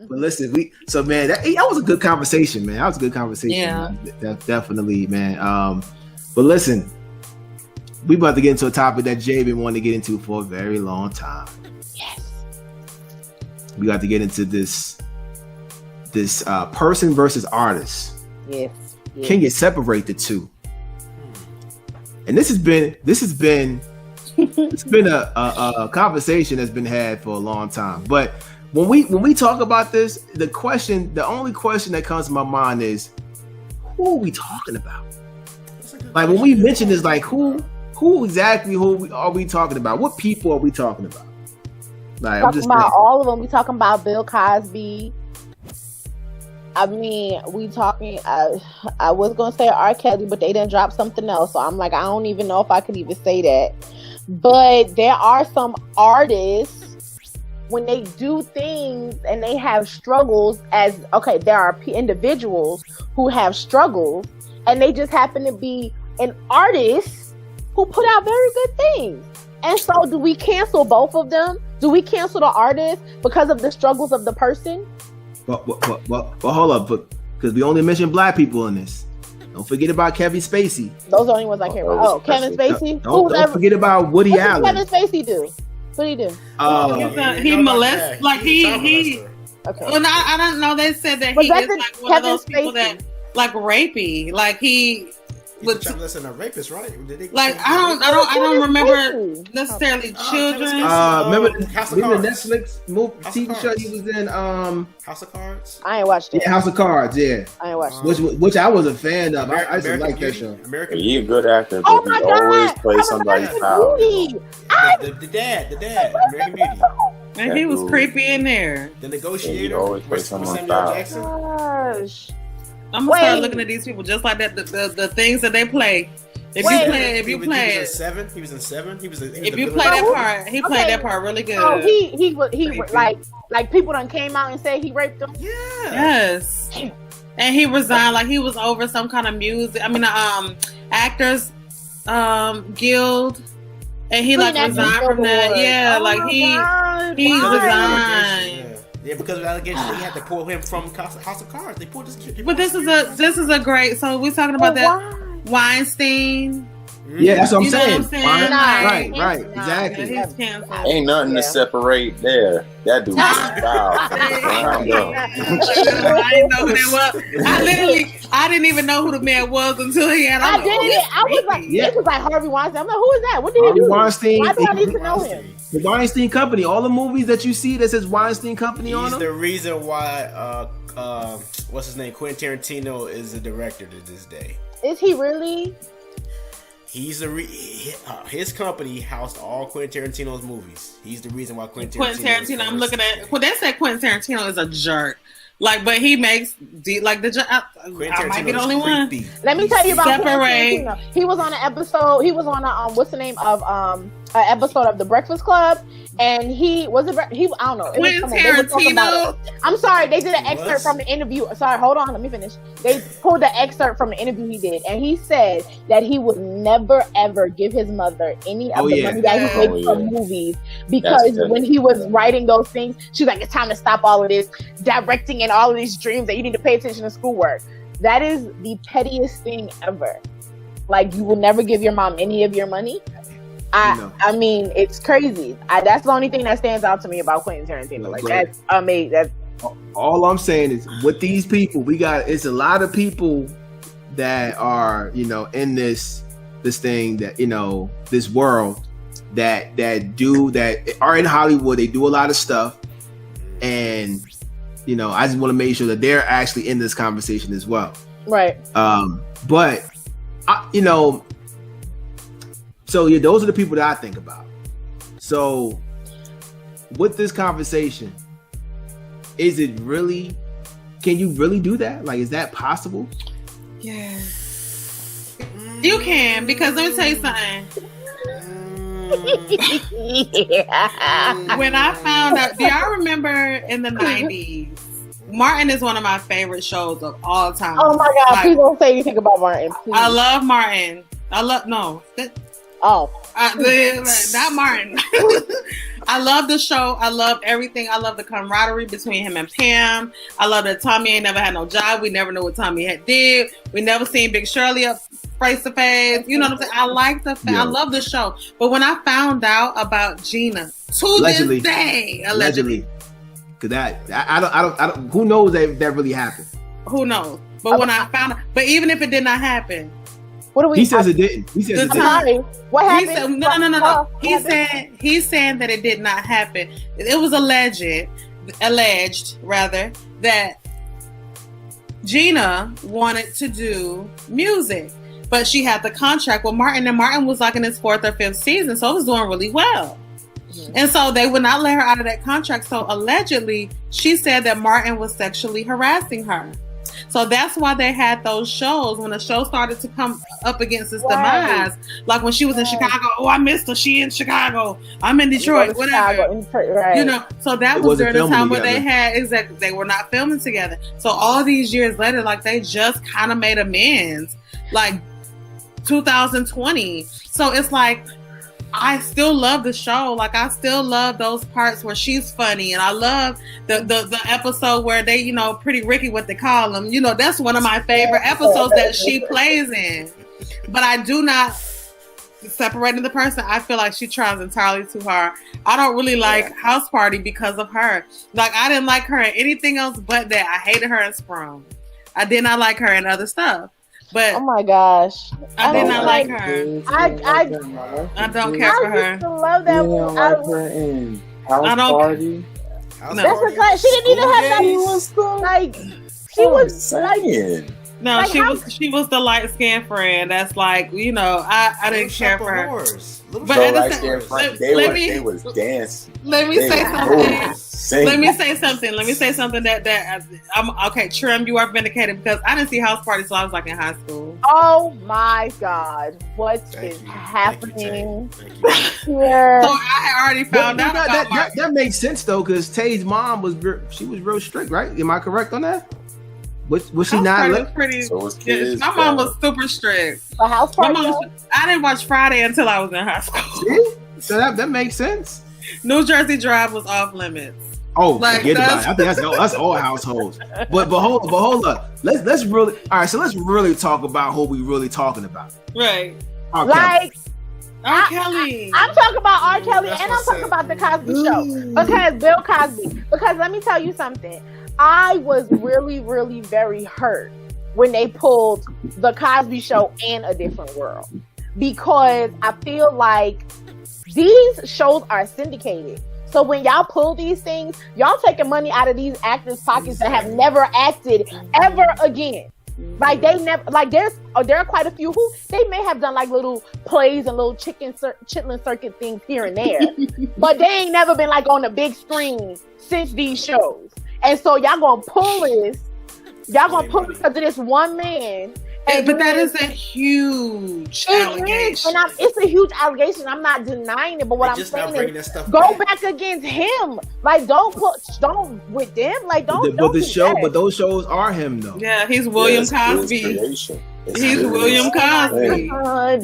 But listen, man, that was a good conversation, man. That was a good conversation. Yeah, definitely, man. But listen, we about to get into a topic that Jay been wanting to get into for a very long time. Yes. We got to get into this person versus artist. Yes. Can you separate the two? And this has been a conversation that's been had for a long time. But when we talk about this, the only question that comes to my mind is, who are we talking about? Like when we mention this, like who are we talking about? What people are we talking about? Like, talking about all of them. We talking about Bill Cosby. I mean, we talking. I was gonna say R. Kelly, but they didn't drop something else, so I'm like, I don't even know if I could even say that. But there are some artists when they do things and they have struggles. There are individuals who have struggles, and they just happen to be an artist who put out very good things. And so, do we cancel both of them? Do we cancel the artist because of the struggles of the person? Well, hold up, because we only mentioned black people in this. Don't forget about Kevin Spacey. Those are the only ones I care about. Oh, Kevin Spacey. Don't forget about Woody Allen. What did Kevin Spacey do? What did he do? He molested. Like he. Okay. Well, I don't know. They said that he is like one of those people that like rapey. Like he. Listen, a rapist, right? I don't remember necessarily children. Remember the Netflix TV show he was in? House of Cards. I ain't watched it. Yeah, House of Cards. Yeah, I ain't watched it. Which I was a fan of. I just like that show. He's a good actor, but he always plays somebody's power. The dad, American Beauty. And he was creepy in there. The Negotiator. He always plays someone's Samuel power. Jackson. Gosh. I'm gonna start looking at these people just like that. The things that they play. If you play, he was in Seven. He was in Seven. If you play that part, he played that part really good. Oh, he like people done came out and said he raped them. Yeah. Yes. And he resigned, like he was over some kind of music. I mean, actors guild, and he like resigned from that. Yeah, like he resigned. Yeah, because of allegations, they had to pull him from House of Cards. They pulled this kid. But this is a great. So we're talking about that Weinstein. Yeah, that's what I'm saying. Right, exactly. Yeah, he's canceled. Ain't nothing to separate there. That dude was foul. I didn't know who that was. I didn't even know who the man was until he had. I was like, this was like Harvey Weinstein. I'm like, who is that? What did he do? Weinstein. Why do I need to know him? The Weinstein Company. All the movies that you see that says Weinstein Company on them. He's the reason why. What's his name? Quentin Tarantino is the director to this day. Is he really? He's his company housed all Quentin Tarantino's movies. He's the reason why Quentin Tarantino. I'm looking at. Well, they said Quentin Tarantino is a jerk. Like, but he makes like the. I might be the only one. Let me tell you about Quentin Tarantino. He was on an episode. He was on a what's the name of an episode of The Breakfast Club, and he was I don't know. Quentin Tarantino. I'm sorry, they did an excerpt from the interview. Sorry, hold on, let me finish. They pulled the excerpt from the interview he did, and he said that he would never ever give his mother any of the money that he made from movies because when he was writing those things, she's like, it's time to stop all of this directing and all of these dreams that you need to pay attention to schoolwork. That is the pettiest thing ever. Like, you will never give your mom any of your money. I mean, it's crazy. That's the only thing that stands out to me about Quentin Tarantino. Like, that's amazing. That's all I'm saying is with these people, it's a lot of people that are, in this thing that, this world that are in Hollywood. They do a lot of stuff, and I just want to make sure that they're actually in this conversation as well. Right. But so yeah, those are the people that I think about. So with this conversation, is it really? Can you really do that? Like, is that possible? Yeah, you can, because let me tell you something. When I found out, do y'all remember in the 90s? Martin is one of my favorite shows of all time. Oh my God, please don't say anything about Martin. Please. I love Martin. Not Martin. I love the show. I love everything. I love the camaraderie between him and Pam. I love that Tommy ain't never had no job. We never knew what Tommy did. We never seen Big Shirley up face to face. You know what I'm saying? I like I love the show. But when I found out about Gina, allegedly. This day, allegedly. Because I don't. Who knows that really happened? Who knows? But when I found out, but even if it did not happen. What do we? He says it didn't. He says it didn't. Sorry. What happened? He said, no. He's saying that it did not happen. It was alleged that Gina wanted to do music, but she had the contract with Martin, and Martin was like in his 4th or 5th season, so it was doing really well. Mm-hmm. And so they would not let her out of that contract. So allegedly, she said that Martin was sexually harassing her. So that's why they had those shows when the show started to come up against its demise. Like when she was in Chicago, I missed her. She in Chicago. I'm in Detroit. Whatever. You know. So that was during the time where they were not filming together. So all these years later, like they just kind of made amends. Like 2020. So it's like I still love the show. Like I still love those parts where she's funny, and I love the episode where they, Pretty Ricky, what they call them. That's one of my favorite episodes that she plays in. But I do not separating the person. I feel like she tries entirely too hard. I don't really like House Party because of her. Like I didn't like her in anything else but that. I hated her in Sprung. I did not like her in other stuff. But oh my gosh, I did not like her. I don't care for her. I used to love that one. I like her in House Party. That's because she didn't even have that. She was saying. No, like she was the light skinned friend. That's like I didn't care for her. But they was dancing. Let me say something. Let me say something that I'm okay. Trim, you are vindicated because I didn't see House Party till I was like in high school. Oh my God, what is happening? Yeah. So I had already found out that makes sense though, because Tay's mom was real strict, right? Am I correct on that? Was she not? Pretty. So was kids, my mom was super strict. A House Party. I didn't watch Friday until I was in high school. See? So that makes sense. New Jersey Drive was off limits. Oh, forget about it. I think that's all households. But hold up. Let's really let's really talk about who we really talking about. Right. R. Kelly. I'm talking about R. Kelly, and I'm talking about the Cosby Show because Bill Cosby. Because let me tell you something. I was really, really very hurt when they pulled the Cosby Show and A Different World, because I feel like these shows are syndicated. So when y'all pull these things, y'all taking money out of these actors' pockets that have never acted ever again. Like they never, like there are quite a few who they may have done like little plays and little chitlin circuit things here and there, but they ain't never been like on the big screen since these shows. And so y'all gonna pull this because of this one man. But that is a huge allegation. And it's a huge allegation. I'm not denying it. But what I'm saying is, go back against him. Like, don't with them. Like, don't. But those shows are him though. Yeah, he's William Cosby. He's William Cosby.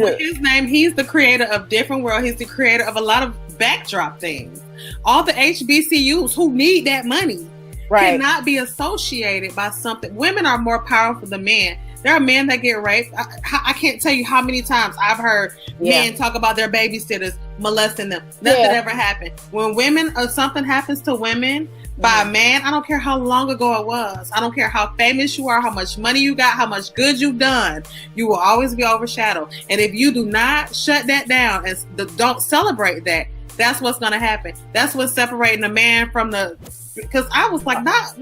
With his name, he's the creator of Different World. He's the creator of a lot of backdrop things. All the HBCUs who need that money cannot be associated by something. Women are more powerful than men. There are men that get raped. I can't tell you how many times I've heard men talk about their babysitters molesting them. Nothing ever happened. When women or something happens to women by a man, I don't care how long ago it was. I don't care how famous you are, how much money you got, how much good you've done. You will always be overshadowed. And if you do not shut that down and don't celebrate that, that's what's going to happen. That's what's separating the man from the... Because I was like, not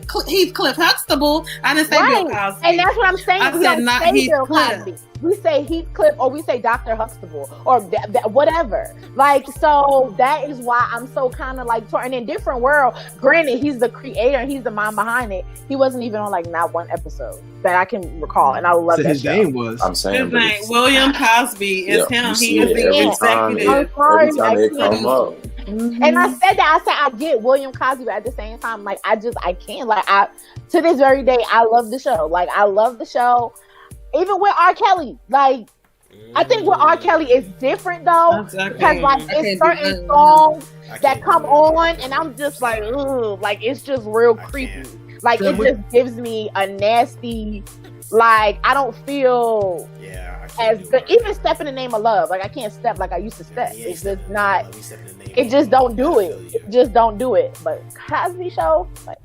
Heathcliff Huxtable. I didn't say Bill Cosby. And that's what I'm saying. I said not Heathcliff. We say Heathcliff or we say Dr. Huxtable or whatever. Like, so that is why I'm so kind of like, and in Different World, granted, he's the creator and he's the mind behind it. He wasn't even on like not one episode that I can recall. And I would love that his name was. I'm saying his name, William Cosby is him. He is the executive. Every time they come up. Mm-hmm. And I said that. I get William Cosby, but at the same time, like I can't. Like to this very day, I love the show. Like I love the show. Even with R. Kelly, like I think with R. Kelly is different though, Exactly. because like it's certain songs that come on, and I'm just like, ugh, like it's just real creepy. Like it just gives me a nasty, like I don't feel as good. Even Step in the Name of Love, like I can't step like I used to step. It's just not. It just don't do it. It just don't do it. But Cosby Show, like